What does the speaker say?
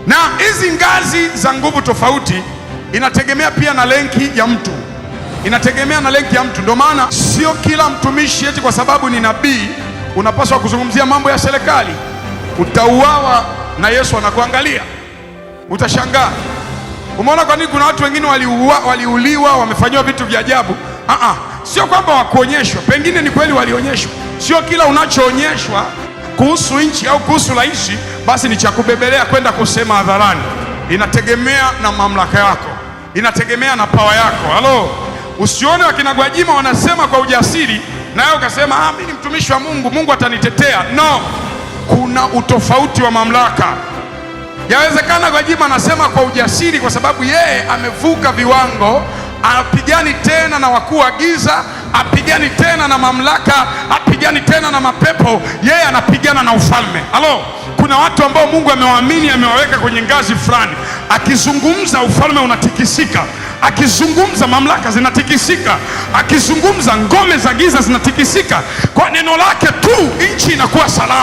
Na hizi ngazi za nguvu tofauti inategemea pia na lenki ya mtu, Ndio maana sio kila mtumishi eti kwa sababu ni nabii unapaswa kuzungumzia mambo ya serikali. Utauawa na Yesu anakuangalia, utashangaa. Umeona kwa nini kuna watu wengine waliuliwa, wamefanyiwa vitu vya ajabu? Sio kwamba wakuonyeshwa, pengine ni kweli walionyeshwa. Sio kila unachoonyeshwa kuhusu nchi au kuhusu rais basi ni cha kubebelea kwenda kusema hadharani. Inategemea na mamlaka yako, inategemea na pawa yako. Halo, usione wakina Gwajima wanasema kwa ujasiri nawe ukasema mimi ni mtumishi wa Mungu, Mungu atanitetea. No, kuna utofauti wa mamlaka. Yawezekana Gwajima anasema kwa ujasiri kwa sababu yeye amevuka viwango, apigani tena na wakuu wa giza, apigani tena na mamlaka, apigani tena na mapepo, yeye anapigana na ufalme. Halo, kuna watu ambao Mungu amewaamini, amewaweka kwenye ngazi fulani. Akizungumza ufalme unatikisika, akizungumza mamlaka zinatikisika, akizungumza ngome za giza zinatikisika. Kwa neno lake tu nchi inakuwa salama.